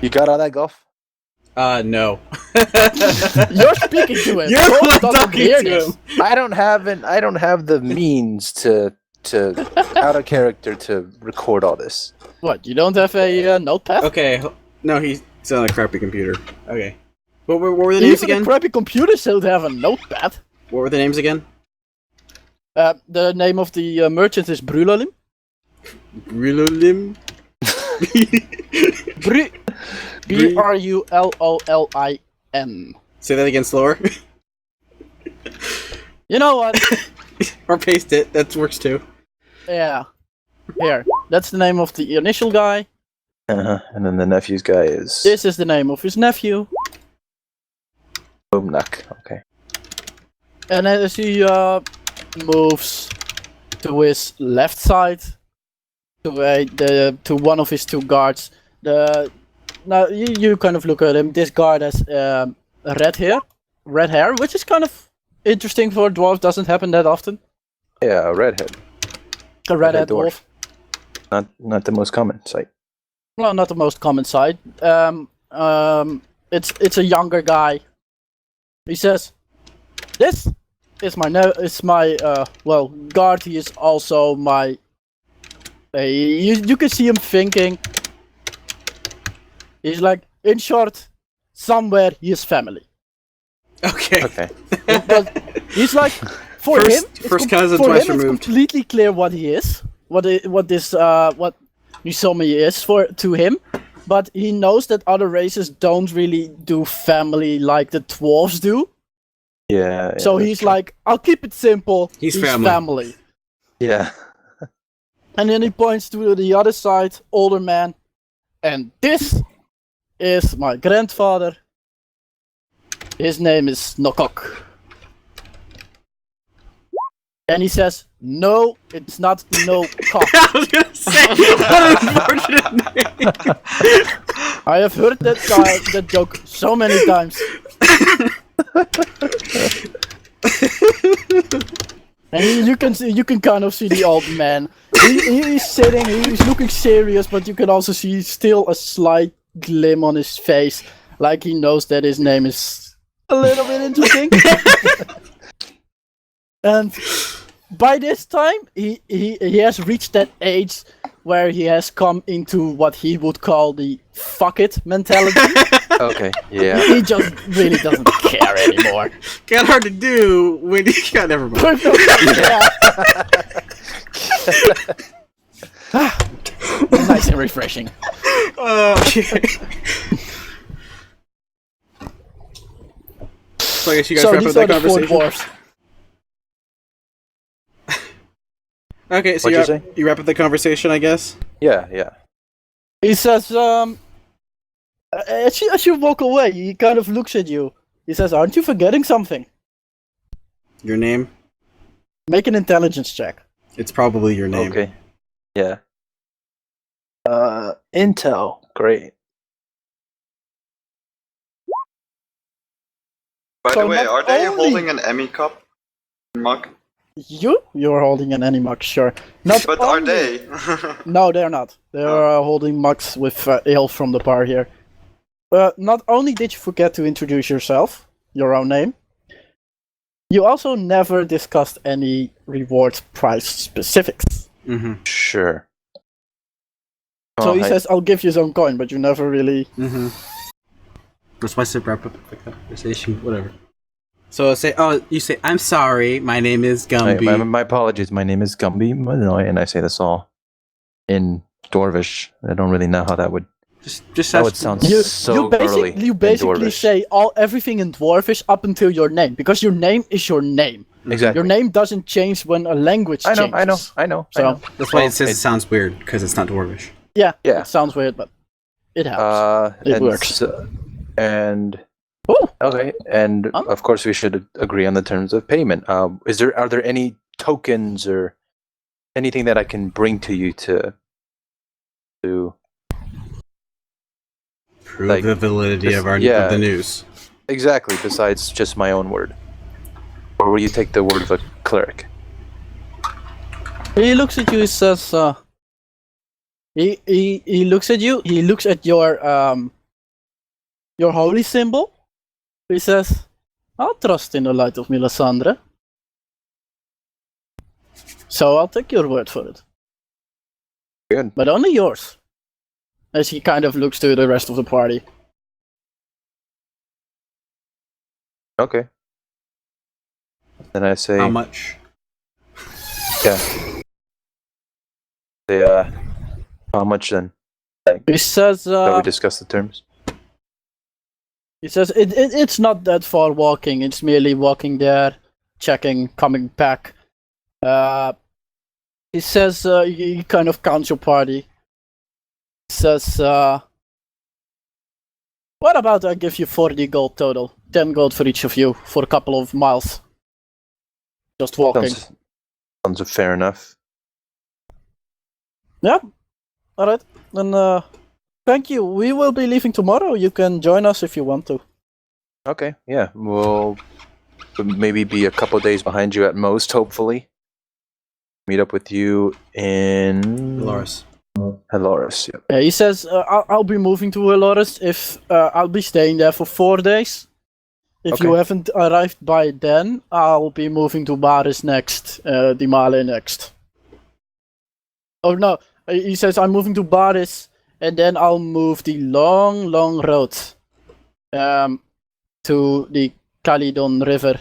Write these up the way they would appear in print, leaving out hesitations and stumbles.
You got all that, Golf? No. You're speaking to him. You're Golf doesn't talking hear to this. him. I don't have the means to out of character to record all this. What? You don't have a notepad? Okay. No, he's on a crappy computer. Okay. What were the names Even again? the crappy computers don't have a notepad. What were the names again? The name of the merchant is Brulolim. Ruleset. Brulolin. Say that again slower. You know what? Or paste it. That works too. Yeah. Here. That's the name of the initial guy. And then the nephew's guy is This is the name of his nephew. Boomnuck. Okay. And as he moves to his left side, to one of his two guards, now you kind of look at him. This guard has red hair, which is kind of interesting for a dwarf. Doesn't happen that often. Yeah, a redhead. A redhead dwarf. Not the most common sight. Well, not the most common sight. It's a younger guy. He says, "This is my guard. He is also my." You can see him thinking. He's like, in short, somewhere he is family. Okay. Okay. But he's like, for him, twice it's removed. completely clear what he is, what Nisomi is to him. But he knows that other races don't really do family like the dwarves do. Yeah. So he's like, I'll keep it simple. He's family. family. Yeah. And then he points to the other side, older man. And this is my grandfather. His name is Nokok. And he says, no, it's not Nokok. I was gonna say, what an unfortunate name. I have heard that joke so many times. And you can kind of see the old man. He's sitting, he's looking serious, but you can also see still a slight glim on his face, like he knows that his name is a little bit interesting. And by this time, he has reached that age where he has come into what he would call the fuck it mentality. Okay. Yeah. He just really doesn't care anymore. Kind of hard to do when you got never mind. Nice and refreshing. Okay. So I guess you guys wrap up these that are the four conversation. dwarfs. Okay, so What'd you say? you wrap up the conversation, I guess. Yeah. He says, as you walk away, he kind of looks at you. He says, aren't you forgetting something? Your name? Make an intelligence check. It's probably your name. Okay. Yeah. Intel. Great. By So the way, not are they only- holding an Emmy cup mug? You're holding an Animux, sure. Not But are only- they? No, they're not. They're holding mugs with ale from the bar here. Not only did you forget to introduce yourself, your own name, you also never discussed any reward price specifics. Mm-hmm. Sure. So Oh, he says, I'll give you some coin, but you never really... Mm-hmm. That's why I said wrap up the conversation. Whatever. So you say, I'm sorry, my name is Gumby. my apologies. My name is Gumby, and I say this all in Dwarvish. I don't really know how that would. Just That would sound so early. You in basically Dwarvish. say everything in Dwarvish up until your name, because your name is your name. Exactly. Your name doesn't change when a language changes. I know. So That's why it says it sounds weird, because it's not Dwarvish. yeah, Yeah. it sounds weird, but it helps. It and works. And Ooh. okay, and of course we should agree on the terms of payment. Are there any tokens or anything that I can bring to you to Prove Like, the validity just- of of yeah. the news. exactly besides just my own word, or will you take the word of a cleric? He looks at you. He says, he looks at you. He looks at your your holy symbol? He says, I'll trust in the light of Melisandre. So I'll take your word for it. Good. But only yours. As he kind of looks to the rest of the party. Okay. Then I say, How much? Uh, how much then? He says, Shall we discuss the terms? it's not that far walking. It's merely walking there, checking, coming back. He says, he kind of counts your party. He says, what about I give you 40 gold total? 10 gold for each of you for a couple of miles. Just walking. Sounds fair enough. Yeah. Alright. Then, thank you. We will be leaving tomorrow. You can join us if you want to. Okay, yeah. We'll maybe be a couple days behind you at most, hopefully. Meet up with you in... Dolores. Heloris, yep. Yeah, he says, I'll be moving to Heloris if I'll be staying there for 4 days. If you haven't arrived by then, I'll be moving to Baris next, Dimale next. Oh no, he says I'm moving to Baris, and then I'll move the long road to the Calydon River.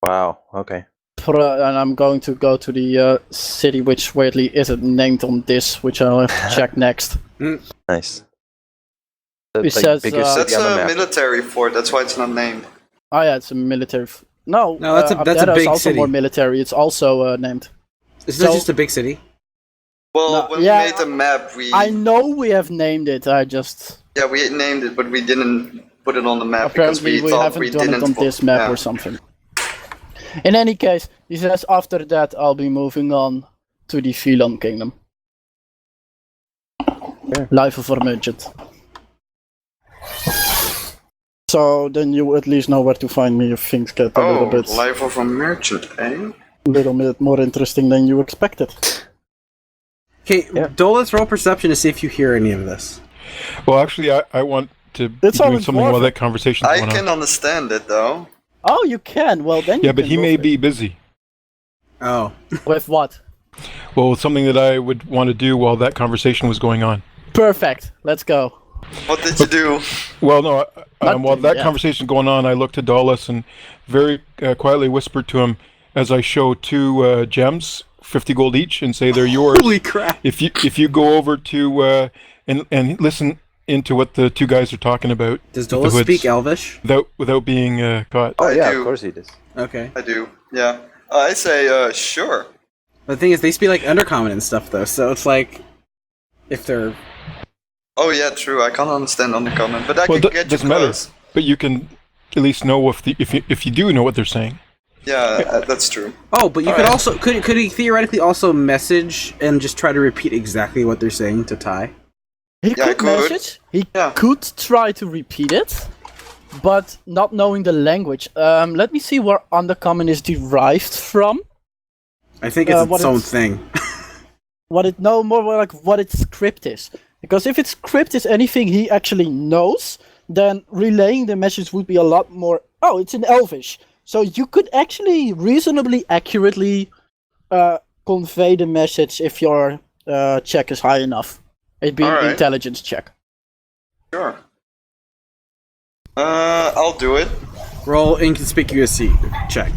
Wow, okay. And I'm going to go to the city which weirdly isn't named on this, which I'll have to check next. Nice. He says, biggest That's city on the a map. military fort, that's why it's not named. Oh yeah, it's a military... No, that's a big also city. more military. It's also named. Isn't that So- just a big city? Well, No, when yeah, we made the map, I know we have named it, I just... Yeah, we named it, but we didn't put it on the map Apparently because we we thought haven't we done didn't. it on this map yeah. or something. In any case, he says after that I'll be moving on to the Phelon Kingdom. Yeah. Life of a merchant. So then you at least know where to find me if things get a little Oh, bit life of a merchant, eh? little bit more interesting than you expected. Okay, Yeah. Dolos, roll perception to see if you hear any of this. Well, actually, I want to be It's all doing in something while Dwarven. that conversation's I going can on. understand it though. Oh, you can. Well, then Yeah, you but can he go may for it. be busy. Oh. With what? Well, something that I would want to do while that conversation was going on. Perfect. Let's go. What did you do? Well, no, while that yeah. conversation going on, I looked to Dolos and very quietly whispered to him as I show 2 gems, 50 gold each, and say they're yours. Holy crap. If you go over to and listen into what the 2 guys are talking about. Does with the Dolos hoods, speak Elvish? without being caught. Oh, I yeah, do. of course he does. Okay. I do. Yeah. I say, sure. The thing is, they speak like Undercommon and stuff, though, so it's like... If they're... Oh yeah, true. I can't understand on the comment, but I Well, can it get you doesn't matter. close. But you can at least know if you do know what they're saying. Yeah, that's true. Oh, but you could Alright. also... Could he theoretically also message and just try to repeat exactly what they're saying to Ty? He Yeah, I could could. message. He Yeah. could try to repeat it, but not knowing the language. Let me see where Undercommon is derived from. I think it's what its own it's- thing. More like what its script is. Because if its script is anything he actually knows, then relaying the message would be a lot more... Oh, it's in Elvish. So you could actually reasonably accurately convey the message if your check is high enough. It'd be an Alright. intelligence check. Sure. I'll do it. Roll inconspicuous check.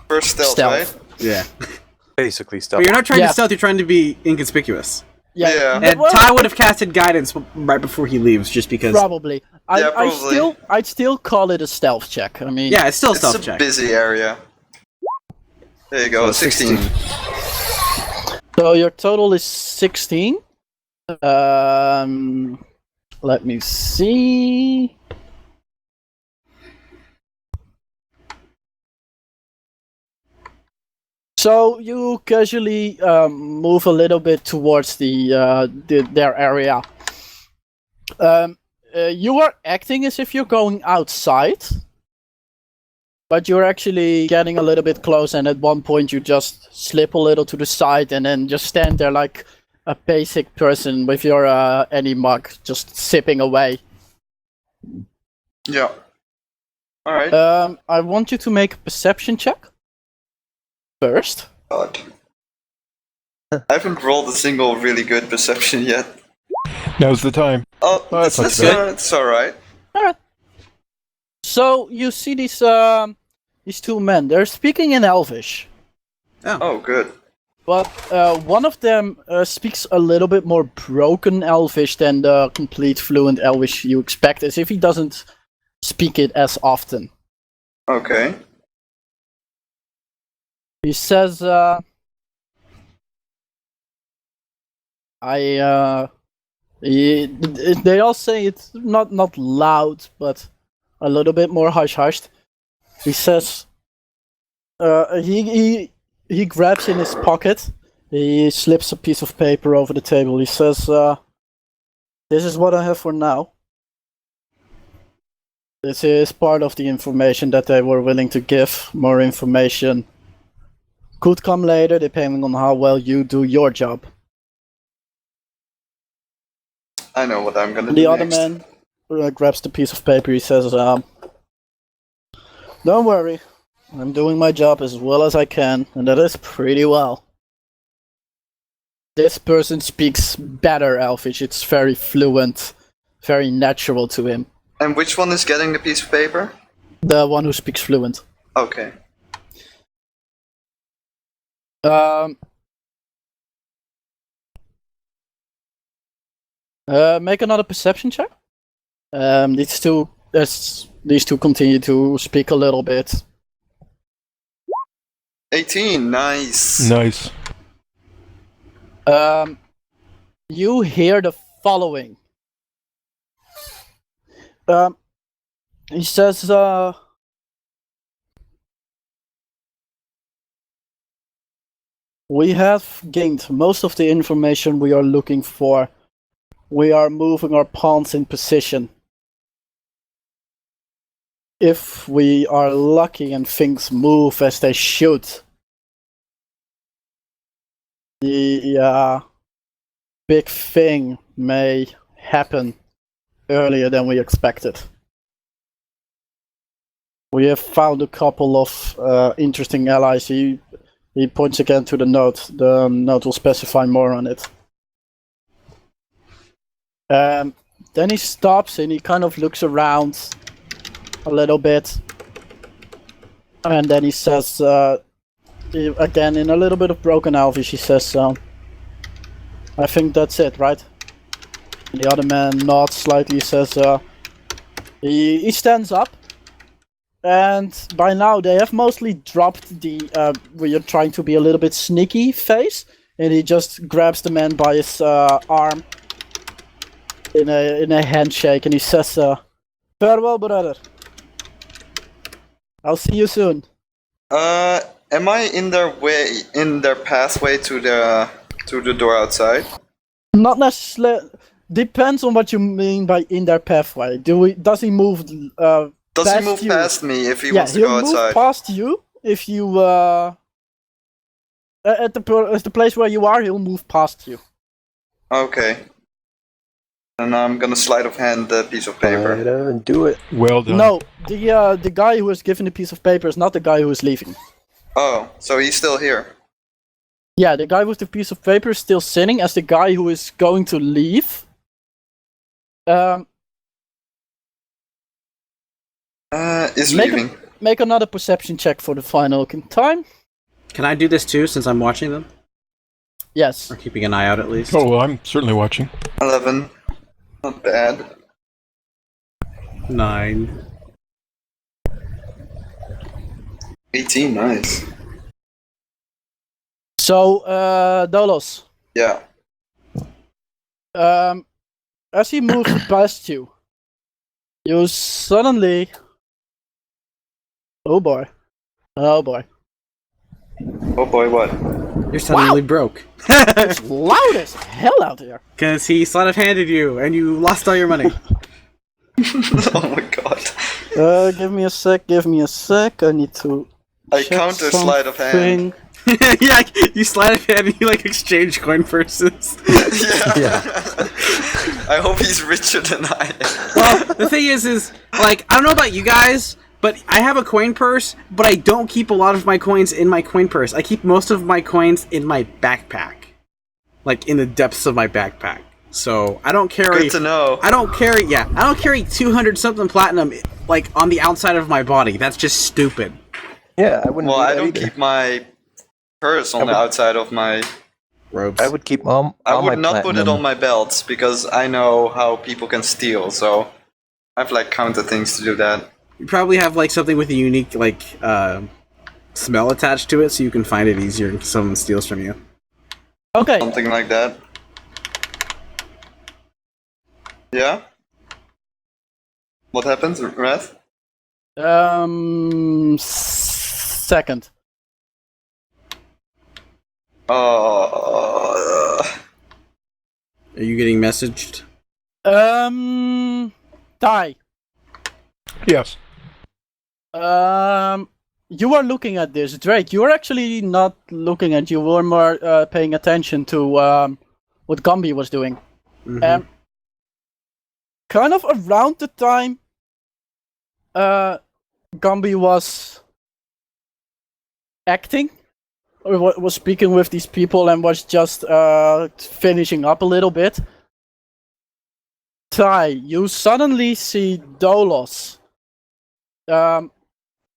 First stealth, Stealth. right? Yeah. Basically stuff. But you're not trying Yeah. to stealth, you're trying to be inconspicuous. Yeah. And well, Ty would have casted guidance right before he leaves, just because... Probably. Yeah, probably. I'd still call it a stealth check. I mean, Yeah, it's still a It's stealth a check. busy area. There you go, 16. So your total is 16. Let me see. So you casually move a little bit towards their area. You are acting as if you're going outside, but you're actually getting a little bit close, and at one point you just slip a little to the side and then just stand there like a basic person with your any mug just sipping away. Yeah. Alright. I want you to make a perception check first. God. I haven't rolled a single really good perception yet. Now's the time. Oh, Oh, that's not it's, too bad. it's alright. Alright. So you see these two men. They're speaking in Elvish, Oh, good. but one of them speaks a little bit more broken Elvish than the complete fluent Elvish you expect, as if he doesn't speak it as often. Okay. He says, they all say it's not loud, but a little bit more hush-hushed. He says, he grabs in his pocket, he slips a piece of paper over the table. He says, this is what I have for now. This is part of the information that they were willing to give. More information could come later, depending on how well you do your job. I know what I'm gonna do The other next. man grabs the piece of paper. He says, don't worry, I'm doing my job as well as I can, and that is pretty well. This person speaks better Elvish. It's very fluent, very natural to him. And which one is getting the piece of paper? The one who speaks fluent. Okay. Make another perception check. These two continue to speak a little bit. 18, nice. Nice. You hear the following. He says, we have gained most of the information we are looking for. We are moving our pawns in position. If we are lucky and things move as they should, the big thing may happen earlier than we expected. We have found a couple of interesting allies. He points again to the note. The note will specify more on it. Then he stops and he kind of looks around a little bit. And then he says, again in a little bit of broken Elvish, he says, I think that's it, right? And the other man nods slightly, says, he stands up. And by now they have mostly dropped the where you're trying to be a little bit sneaky face, and he just grabs the man by his arm in a handshake, and he says, farewell, brother. I'll see you soon. Am I in their pathway to the door outside? Not necessarily. Depends on what you mean by in their pathway. Does he move? Does he move you? past me if he wants to go he'll move outside? past you if you at the place where you are. He'll move past you. Okay. And I'm gonna sleight of hand the piece of paper. Right, do it. Well done. No, the guy who was given the piece of paper is not the guy who is leaving. Oh, so he's still here. Yeah, the guy with the piece of paper is still sitting as the guy who is going to leave. Is Make leaving. Make another perception check for the final time. Can I do this too, since I'm watching them? Yes. Or keeping an eye out at least? Oh, well, I'm certainly watching. 11. Not bad. 9. 18, nice. So, Dolos, Yeah. as he moves past you, you suddenly... Oh boy. Oh boy. Oh boy, what? You're suddenly broke. It's loud as hell out here. Because he sleight of handed you, and you lost all your money. Oh my god. Give me a sec. I need to I check counter sleight of hand. something. Yeah, you slide of hand and you like exchange coin purses. Yeah. I hope he's richer than I am. Well, the thing is like, I don't know about you guys, but I have a coin purse, but I don't keep a lot of my coins in my coin purse. I keep most of my coins in my backpack. Like, in the depths of my backpack. So, I don't carry... Good to know. I don't carry 200 something platinum, like, on the outside of my body. That's just stupid. Yeah, I wouldn't. Well, do I that don't either. keep my purse on the outside of my... Robes. I would keep all I my would not put it platinum. on my belts, because I know how people can steal, so... I have, like, counter things to do that. You probably have, like, something with a unique, like, smell attached to it, so you can find it easier if someone steals from you. Okay, Something like that. Yeah? What happens, Wrath? second. Are you getting messaged? Die. Yes. You are looking at this, Drake. You are actually not looking at. You were more paying attention to what Gumby was doing. Mhm. Kind of around the time Gumby was acting, or was speaking with these people, and was just finishing up a little bit. Ty, you suddenly see Dolos,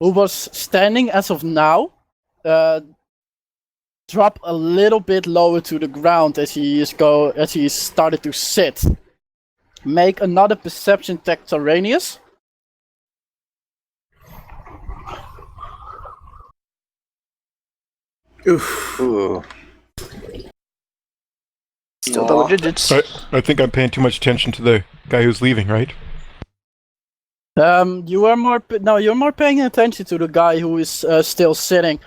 who was standing as of now, drop a little bit lower to the ground as he started to sit. Make another perception check, Tyraneus. Oof. Ooh. Still double digits. I think I'm paying too much attention to the guy who's leaving, right? You're more paying attention to the guy who is still sitting.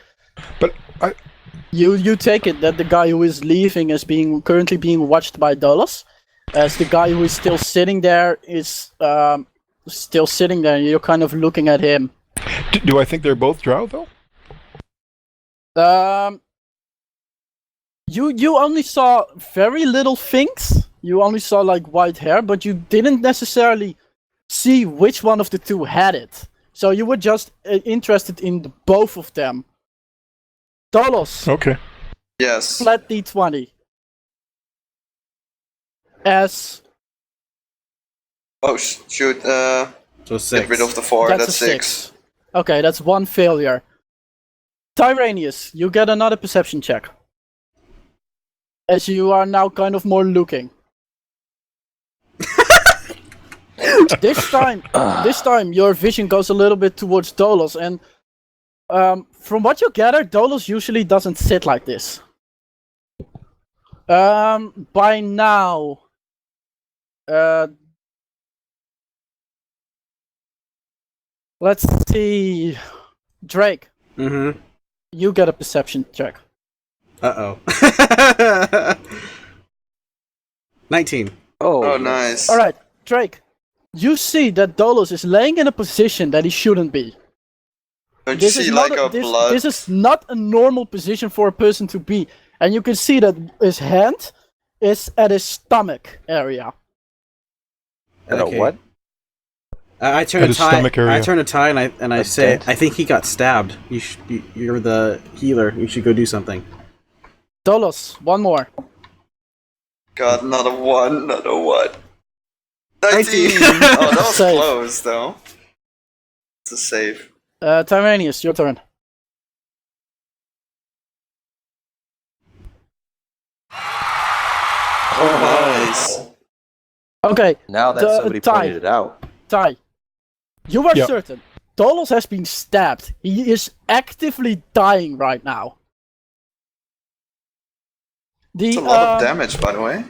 But You take it that the guy who is leaving is currently being watched by Dolos, as the guy who is still sitting there is still sitting there. And you're kind of looking at him. do I think they're both drow, though? You only saw very little things. You only saw like white hair, but you didn't necessarily see which one of the two had it. So you were just interested in both of them. Dolos, Okay. Yes. flat D20. As Oh, shoot. So Get 6. rid of the 4. that's That's a 6. Okay, that's one failure. Tyraneus, you get another perception check. As you are now kind of more looking. This time your vision goes a little bit towards Dolos, and from what you gather, Dolos usually doesn't sit like this. By now, let's see, Drake, Mm-hmm. you get a perception check. Uh-oh. 19. Oh, nice. All right, Drake, you see that Dolos is laying in a position that he shouldn't be. Don't you see, like, a blood? This is not a normal position for a person to be, and you can see that his hand is at his stomach area. And a what? I turn At a his tie. stomach area. I turn a tie and I say, dent. I think he got stabbed. You're the healer. You should go do something. Dolos, one more. God, another 1. 19! Oh, that was Save. close, though. It's a save. Tyraneus, your turn. Oh, nice. Okay, Now that The somebody tie. pointed it out. Ty, you are Yep. certain Dolos has been stabbed. He is actively dying right now. It's a lot of damage, by the way.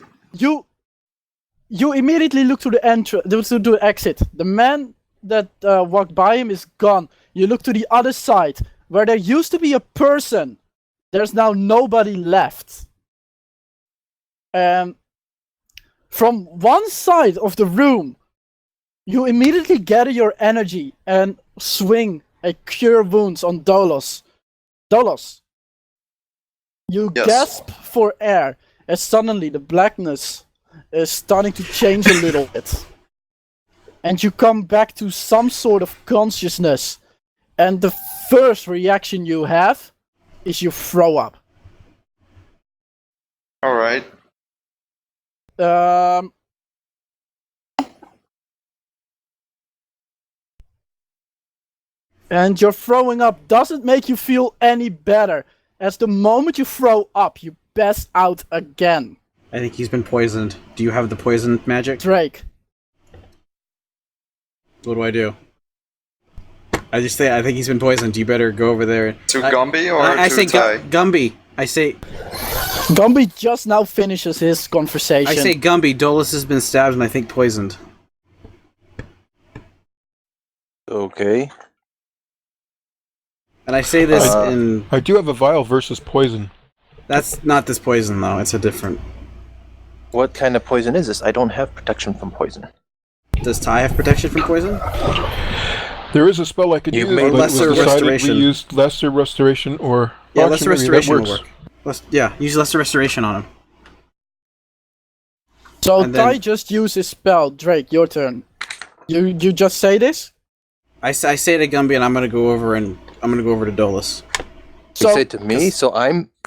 You immediately look to the to the exit. The man that walked by him is gone. You look to the other side, where there used to be a person. There's now nobody left. From one side of the room, you immediately gather your energy and swing a Cure Wounds on Dolos. Dolos, you Yes. gasp for air as suddenly the blackness is starting to change a little bit. And you come back to some sort of consciousness. And the first reaction you have is you throw up. Alright. And your throwing up doesn't make you feel any better. As the moment you throw up, you pass out again. I think he's been poisoned. Do you have the poison magic? Drake. What do I do? I just say I think he's been poisoned. You better go over there. To Gumby or I to say Ty? Gumby. I say Gumby just now finishes his conversation. I say Gumby. Dolos has been stabbed and I think poisoned. Okay. And I say this in... I do have a vial versus poison. That's not this poison, though. It's a different... What kind of poison is this? I don't have protection from poison. Does Ty have protection from poison? There is a spell I could You use, made but it was lesser decided restoration. we used lesser restoration or... Yeah, Well, lesser actually, maybe that restoration will works. work. Use lesser restoration on him. So And then- Ty just used his spell. Drake, your turn. You just say this? I say to Gumby, and I'm gonna go over to Dolos. You say to me, so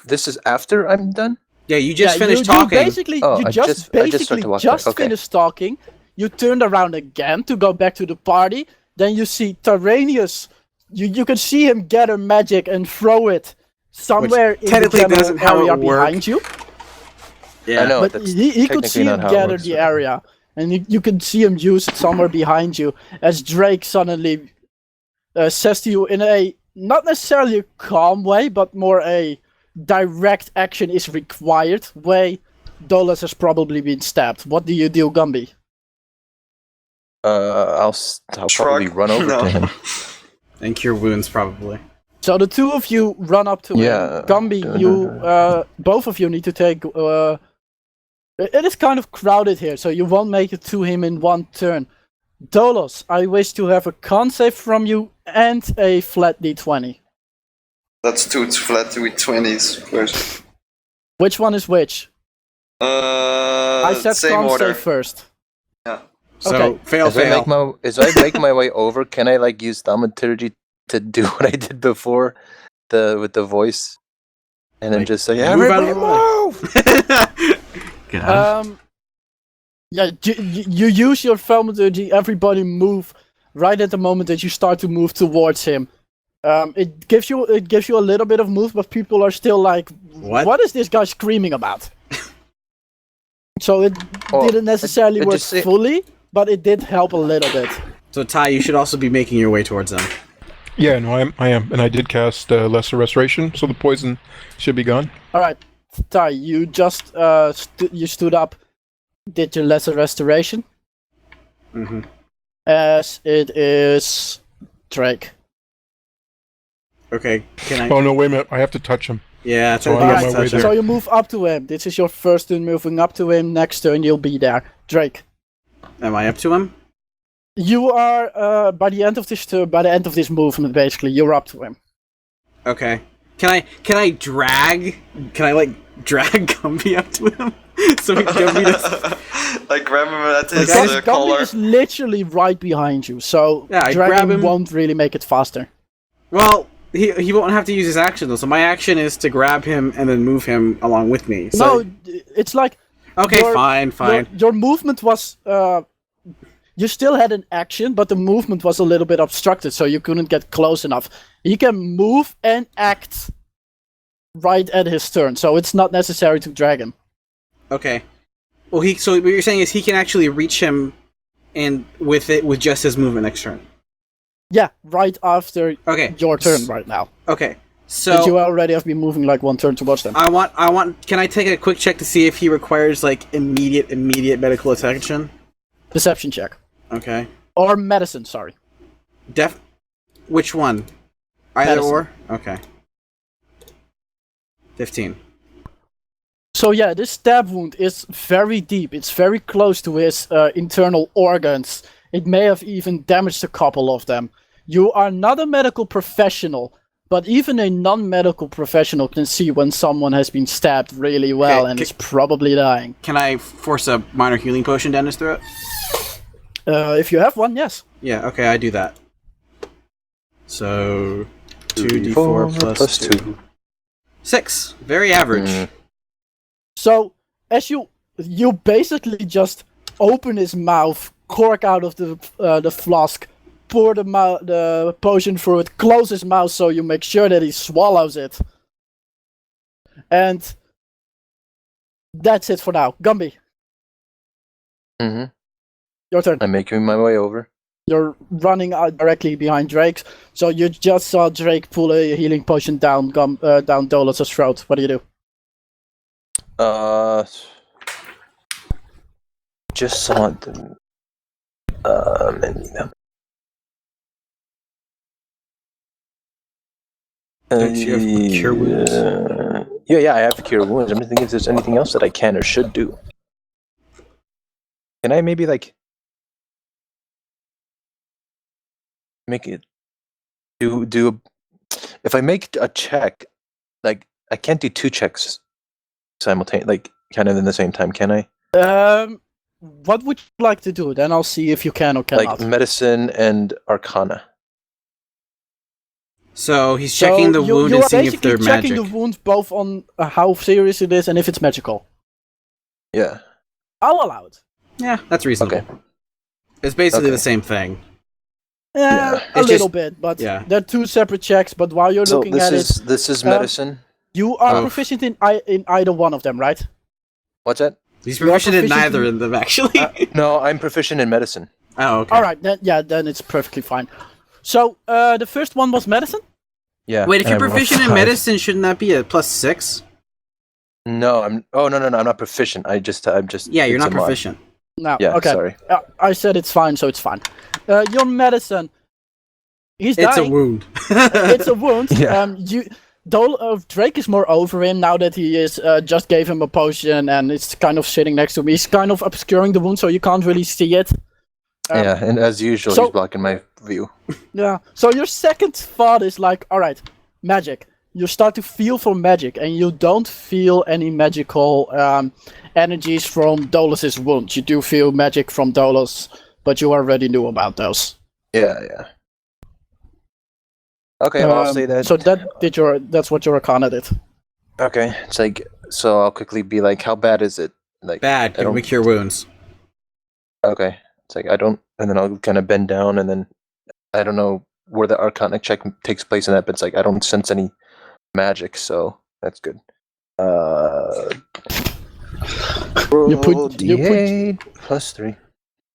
this is after I'm done? Yeah, you just finished you talking. Basically, Oh, you I just started to walk back, okay. finished talking. You turned around again to go back to the party. Then you see Tyraneus. You can see him gather magic and throw it somewhere in the technically general doesn't how area it work. behind you. Yeah. I know. But that's he could see technically him not how it gather works. the area. And you can see him use it somewhere behind you. As Drake suddenly says to you in a, not necessarily a calm way, but more a direct action is required way, Dolos has probably been stabbed. What do you do, Gumby? I'll probably Shrug. run over No. to him. And cure wounds, probably. So the two of you run up to Yeah. him. Gumby, both of you need to take... it is kind of crowded here, so you won't make it to him in one turn. Dolos, I wish to have a con save from you and a flat d20. That's two flat to 20s first. Which one is which? I said same con order. save first. Yeah. So, Okay. fail. As I make my way over, can I use thaumaturgy to do what I did before, with the voice, and then just say, move out "Everybody of move!" God. Yeah, you use your thaumaturgy, everybody move right at the moment that you start to move towards him. It gives you a little bit of move, but people are still like, what is this guy screaming about? So it Oh, didn't necessarily I work just say- fully, but it did help a little bit. So, Ty, you should also be making your way towards them. Yeah, no, I am. And I did cast lesser restoration, so the poison should be gone. Alright, Ty, you just you stood up, did your lesser restoration, Mm-hmm. as it is Drake. Okay, can I... Oh, no, wait a minute. I have to touch him. Yeah, So I'm technically on I my touch way him. there. So you move up to him. This is your first turn moving up to him. Next turn you'll be there. Drake. Am I up to him? You are by the end of this turn, by the end of this movement, basically, you're up to him. Okay. Can I drag Gumby up to him? So Gumby does... Like grab him at his Gumby collar. is literally right behind you, so Yeah, I grab dragging him. won't really make it faster. Well, he won't have to use his action though. So my action is to grab him and then move him along with me. So, No, it's like okay, your- fine. Your movement was you still had an action, but the movement was a little bit obstructed, so you couldn't get close enough. He can move and act right at his turn, so it's not necessary to drag him. Okay. Well, so what you're saying is he can actually reach him, and with just his movement next turn. Yeah, right after Okay. your turn right now. Okay. But you So already have been moving like one turn towards them. I want. Can I take a quick check to see if he requires like immediate medical attention? Deception check. Okay. Or medicine, sorry. Which one? Either Medicine. or? Okay. 15. So yeah, this stab wound is very deep. It's very close to his internal organs. It may have even damaged a couple of them. You are not a medical professional, but even a non-medical professional can see when someone has been stabbed really well and is probably dying. Can I force a minor healing potion down his throat? If you have one, yes. Yeah, okay, I do that. So 2d4 plus 2. 6. Very average. So as you basically just open his mouth, cork out of the flask, pour the potion through it, close his mouth so you make sure that he swallows it. And that's it for now. Gumby. Mm-hmm. Your turn. I'm making my way over. You're running out directly behind Drake, so you just saw Drake pull a healing potion down Dolos' throat. What do you do? Just saw them. Don't you have cure wounds? Yeah, I have cure wounds. I'm just thinking if there's anything else that I can or should do. Can I maybe make it do if I make a check, I can't do 2 checks simultaneously, kind of in the same time, can I? What would you like to do? Then I'll see if you can or cannot. Medicine and Arcana. So he's checking the wound and seeing if they're magic. You're basically checking the wound both on how serious it is and if it's magical. Yeah. I'll allow it. Yeah, that's reasonable. Okay. It's basically the same thing. Yeah, a little bit, but they're 2 separate checks. But while you're looking at it, this is medicine. You are proficient in either one of them, right? What's that? He's proficient in neither of them, actually. No, I'm proficient in medicine. Oh, okay. All right, then it's perfectly fine. So the first one was medicine. Yeah. Wait, if you're proficient in medicine, shouldn't that be a +6? No, I'm. Oh no, I'm not proficient. I'm just. Yeah, you're not proficient. No. Yeah. Okay. Sorry. I said it's fine, so it's fine. Your medicine. He's dying. It's a wound. It's a wound. Yeah. Drake is more over him now that he is just gave him a potion and it's kind of sitting next to him. He's kind of obscuring the wound, so you can't really see it. Yeah, and as usual, he's blocking my view. Yeah. So your second thought is all right, magic. You start to feel for magic, and you don't feel any magical energies from Dolos's wound. You do feel magic from Dolos, but you already knew about those. Yeah. Okay, well, I'll say that. So that's what your Arcana did. Okay, it's so I'll quickly be how bad is it? Bad. Give me cure wounds. Okay, it's I don't, and then I'll kind of bend down, and then I don't know where the Arcana check takes place in that, but it's I don't sense any magic, so that's good. You put +3.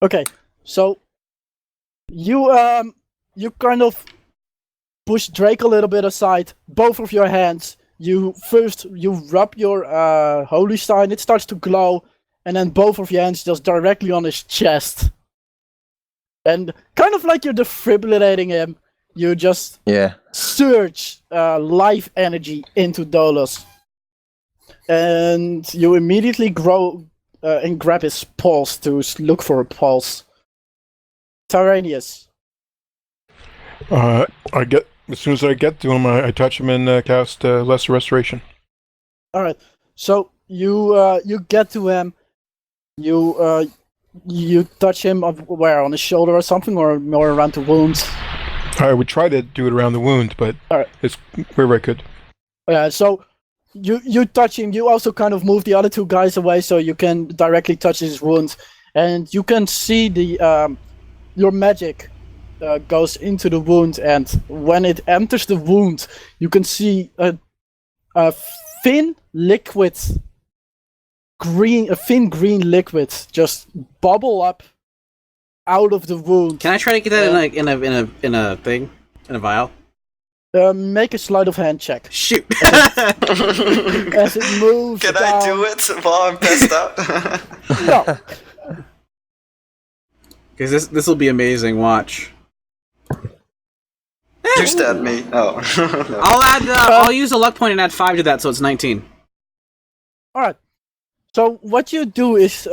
Okay, so you kind of push Drake a little bit aside. Both of your hands. You rub your holy sign. It starts to glow, and then both of your hands just directly on his chest. And kind of like you're defibrillating him, you just surge life energy into Dolos. And you immediately grow and grab his pulse to look for a pulse. Tyraneus. As soon as I get to him, I touch him and cast Lesser Restoration. Alright, so you get to him, you touch him where, on his shoulder or something, or more around the wound? I would try to do it around the wound, but it's wherever I could. Yeah, so you touch him, you also kind of move the other 2 guys away so you can directly touch his wound, and you can see your magic goes into the wound, and when it enters the wound, you can see a thin green liquid just bubble up out of the wound. Can I try to get that in a thing, in a vial? Make a sleight of hand check. Shoot! As it moves. Can down. I do it while I'm passed out? No. Because this will be amazing. Watch. You stabbed me. Oh. No. I'll use a luck point and add 5 to that, so it's 19. Alright. So what you do is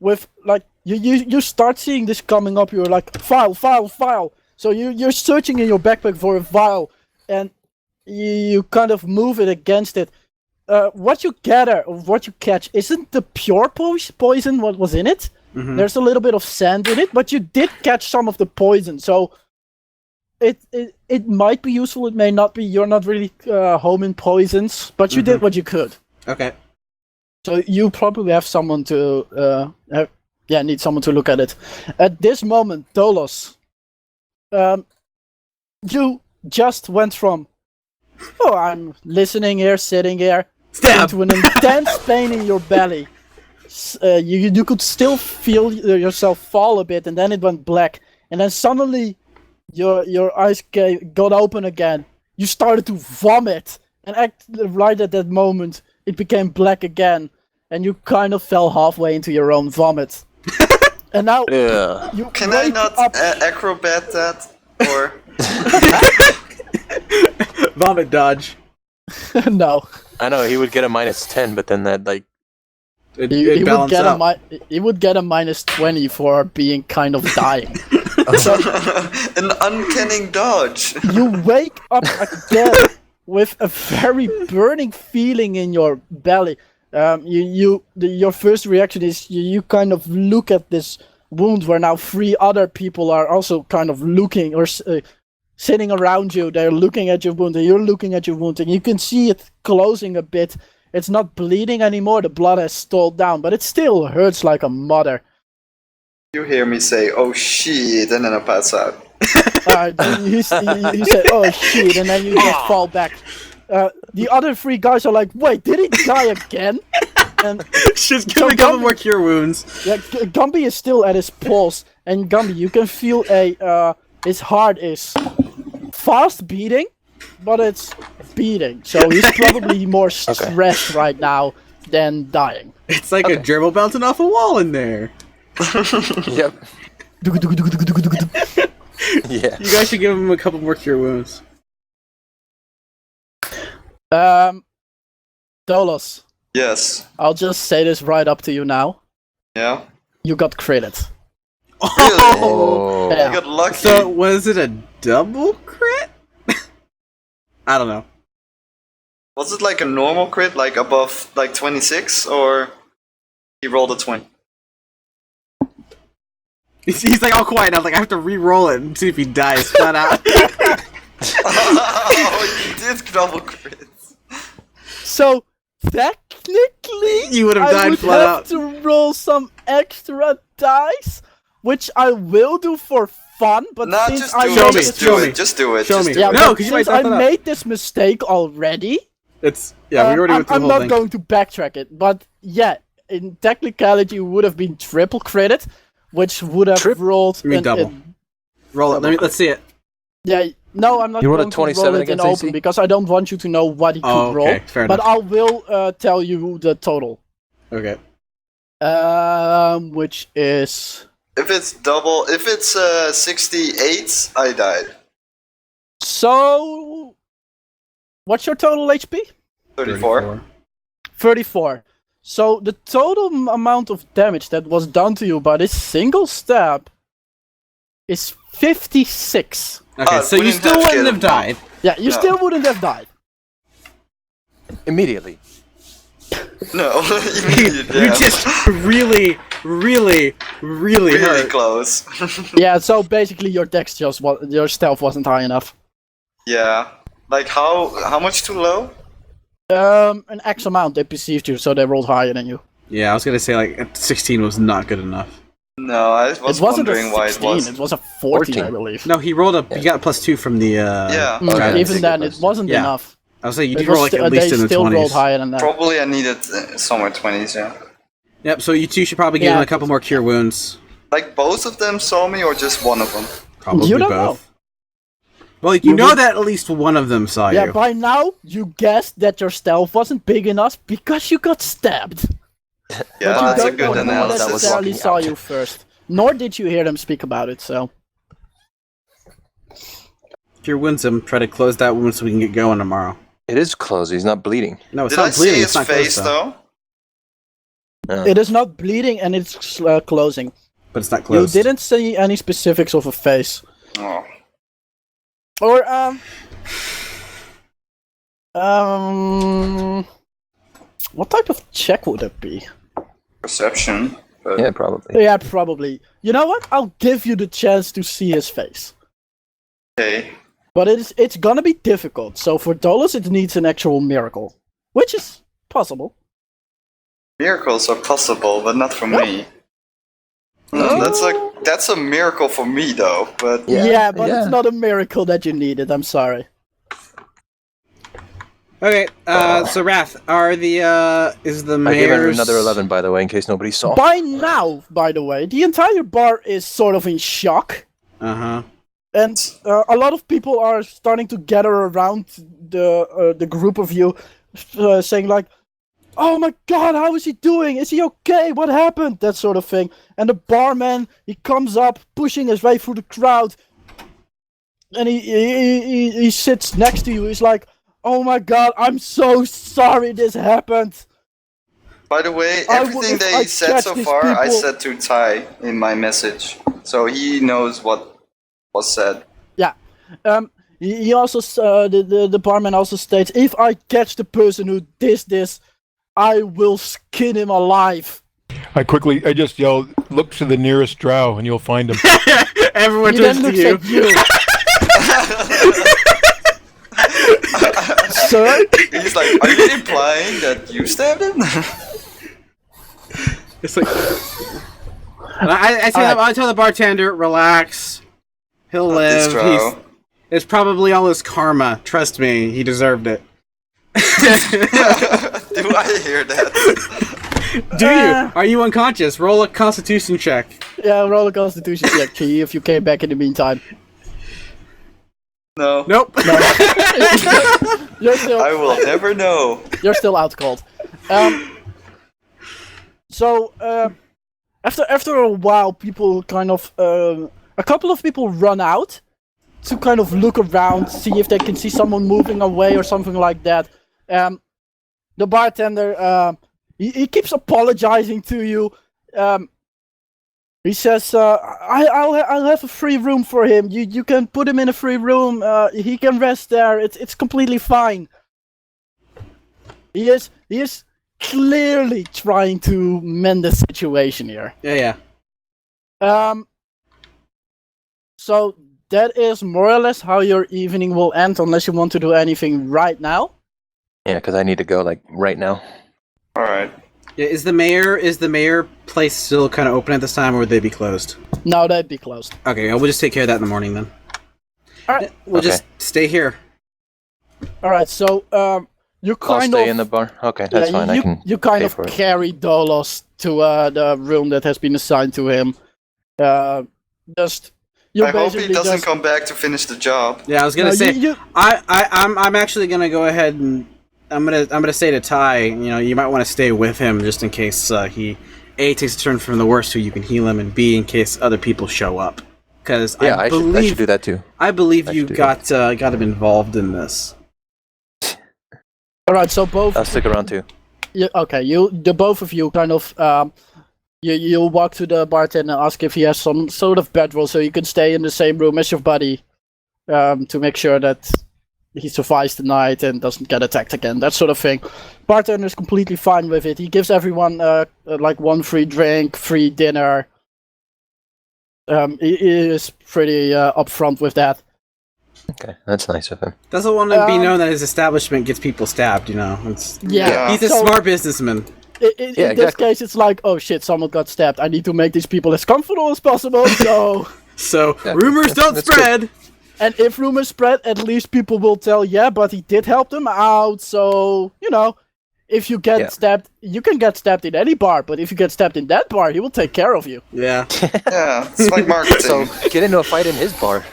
with you start seeing this coming up, you're like, file. So you're searching in your backpack for a vial, and you kind of move it against it. What you gather, or what you catch, isn't the pure poison what was in it. Mhm. There's a little bit of sand in it, but you did catch some of the poison, so it might be useful, it may not be. You're not really home in poisons, but you did what you could. Okay. So you probably have someone to need someone to look at it. At this moment, Dolos, you just went from I'm listening here, sitting here, Stab! into an intense pain in your belly. You could still feel yourself fall a bit, and then it went black, and then suddenly your eyes got open again. You started to vomit, and right at that moment, it became black again, and you kind of fell halfway into your own vomit. And now you Can I wake not up. acrobat that? Or Vomit dodge. No. I know he would get a -10, but then that like It balanced out. He would get a -20 for being kind of dying. So an uncanny dodge. you wake up again with a very burning feeling in your belly. Your first reaction is you kind of look at this wound where now 3 other people are also kind of looking or sitting around you. They're looking at your wound, and you're looking at your wound, and you can see it closing a bit. It's not bleeding anymore. The blood has stalled down, but it still hurts like a mother. You hear me say, "Oh shit," and then I pass out. You say, "Oh shit," and then you just fall back. The other 3 guys are like, "Wait, did he die again?" And Just give me a couple more cure wounds. yeah, Gumby is still at his pulse, and Gumby, you can feel his heart is fast beating, but it's beating. So he's probably more stressed right now than dying. It's like a gerbil bouncing off a wall in there. yep. Yeah. You guys should give him a couple more cure wounds. Dolos, Yes. I'll just say this right up to you now. Yeah. You got critted. Really? Oh. Yeah. You got lucky. So, was it a double crit? I don't know. Was it like a normal crit, like above like 26, or he rolled a 20? He's like all quiet now. Like, I have to re-roll it and see if he dies flat out. Oh, you did double crits. So technically, You would have I died would flat have out. to roll some extra dice, which I will do for fun. But Nah, since just I do made it. me, Just show do me. it. Just do it. Show just me. do Yeah, it. No, but 'cause you might since I fuck that up. made this mistake already, We already went through the I'm whole not thing. going to backtrack it. But yeah, in technicality, it would have been triple credit, which would have rolled. You mean double. Roll it. Let's see it. Yeah, no, I'm not You rolled a going to roll 27 it in against open AC? because I don't want you to know what he could Oh, roll. okay. Fair But enough. I will tell you the total. Okay. Which is If it's double, if it's 68, I died. so. What's your total HP? 34. 34. So the total amount of damage that was done to you by this single stab is 56. Okay, so you wouldn't still have wouldn't killed have him. died. Yeah, you No. still wouldn't have died. Immediately. No, You're yeah. just really, really, really really hurt. close. Yeah, so basically your dex your stealth wasn't high enough. Yeah. Like how much too low? An X amount they perceived you, so they rolled higher than you. Yeah, I was gonna say like 16 was not good enough. No, I was It wasn't wondering a why 16, it was. it was a 14, I 14. believe. No, he rolled a. He got a +2 from the. Yeah. guidance. Even then, it wasn't Yeah. enough. I was saying you It did was roll like sti- at least they in the still rolled 20s. higher than that. Probably I needed somewhere 20s, yeah. Yep. So you two should probably give Yeah. him a couple more cure wounds. Like both of them saw me or just one of them? Probably You don't both. Well, you know that at least one of them saw Yeah, you. by now, you guessed that your stealth wasn't big enough because you got stabbed. Yeah, But you that's a don't good know who analysis. That was necessarily walking saw out. you first. Nor did you hear them speak about it, so... Cure wounds him. Try to close that wound so we can get going tomorrow. It is closed. He's not bleeding. No, it's Did I not bleeding. see It's his not face closed, though. though? It is not bleeding and it's closing. But it's not closed. You didn't see any specifics of a face. Oh. Or, What type of check would it be? Perception. But Yeah, probably. Yeah, probably. You know what? I'll give you the chance to see his face. okay. But it's gonna be difficult. So for Dolos, it needs an actual miracle, which is possible. Miracles are possible, but not for me. That's a miracle for me though. But Yeah, but it's not a miracle that you needed. I'm sorry. Okay, so Wrath, is the I gave it mayor's... another 11, by the way, in case nobody saw. By now, by the way, the entire bar is sort of in shock. Uh-huh. And a lot of people are starting to gather around the group of you, saying like, "Oh my God, how is he doing? Is he okay? What happened?" That sort of thing. And the barman, he comes up, pushing his way through the crowd, and he sits next to you. He's like, "Oh my God, I'm so sorry this happened." by the way, I everything if that I he said catch so these far, I people- said to Ty in my message, so he knows what was said. Yeah. He also the barman also states, "If I catch the person who did this, I will skin him alive." I just yell, look to the nearest drow and you'll find him. Everyone He turns then to looks you. at you. Sir? He's like, "Are you implying that you stabbed him?" It's like... I tell the bartender, relax. He'll This live. drow. It's probably all his karma. Trust me, he deserved it. Do I hear that? Do you? Are you unconscious? Roll a constitution check. Yeah, roll a constitution check, Chi, if you came back in the meantime. No. Nope. You're still I will never know. You're still out cold. So after a while, people kind of a couple of people run out to kind of look around, see if they can see someone moving away or something like that. The bartender he keeps apologizing to you. He says, "I'll have a free room for him. You can put him in a free room. He can rest there. It's completely fine." He is clearly trying to mend the situation here. Yeah. So that is more or less how your evening will end, unless you want to do anything right now. Yeah, because I need to go, like, right now. Alright. Yeah. Is the mayor place still kind of open at this time, or would they be closed? No, that'd be closed. Okay, we'll just take care of that in the morning then. Alright. We'll just stay here. Alright, so you I'll kind stay of in the bar. Okay, that's fine. I can you kind pay of for it. carry Dolos to the room that has been assigned to him. I hope he doesn't come back to finish the job. Yeah, I was gonna say. I'm actually gonna go ahead and I'm gonna say to Ty, you might want to stay with him just in case he A, takes a turn from the worst, so you can heal him, and B, in case other people show up. Because Yeah, I should do that too. I believe you should do got him involved in this. All right, so both. I'll stick around too. The both of you kind of you walk to the bartender and ask if he has some sort of bedroll so you can stay in the same room as your buddy, to make sure that he survives the night and doesn't get attacked again, that sort of thing. Bartender is completely fine with it. He gives everyone like one free drink, free dinner. He is pretty upfront with that. Okay, that's nice of him. Doesn't want to be known that his establishment gets people stabbed, It's, Yeah. He's a smart businessman. In this case, it's like, oh shit, someone got stabbed. I need to make these people as comfortable as possible, so... So, Yeah, rumors don't that's spread! And if rumors spread, at least people will tell, yeah, but he did help them out, so, if you get stabbed, you can get stabbed in any bar, but if you get stabbed in that bar, he will take care of you. Yeah. Yeah, it's like marketing. So get into a fight in his bar.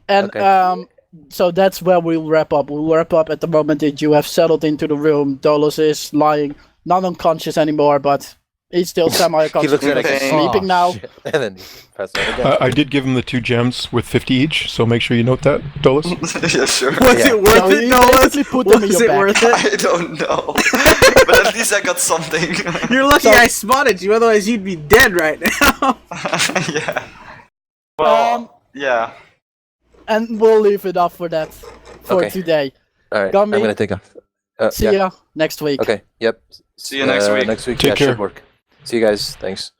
And Okay. so that's where we'll wrap up. We'll wrap up at the moment that you have settled into the room. Dolos is lying, not unconscious anymore, but he's still He semi-unconscious. looks at it because like, he's sleeping now. shit. And then he passes out again. I did give him the 2 gems with 50 each, so make sure you note that, Dolos. Yeah, sure. Was Yeah. it worth So it, you Nolan? basically put them in Was your it back. worth it? I don't know. But at least I got something. You're lucky I spotted you, otherwise you'd be dead right now. Yeah. Well, yeah. And we'll leave it off for that for today. All right. Gumby, I'm gonna take off. See ya next week. Okay. Yep. See you next week. Next week. Take care. Should work. See you guys. Thanks.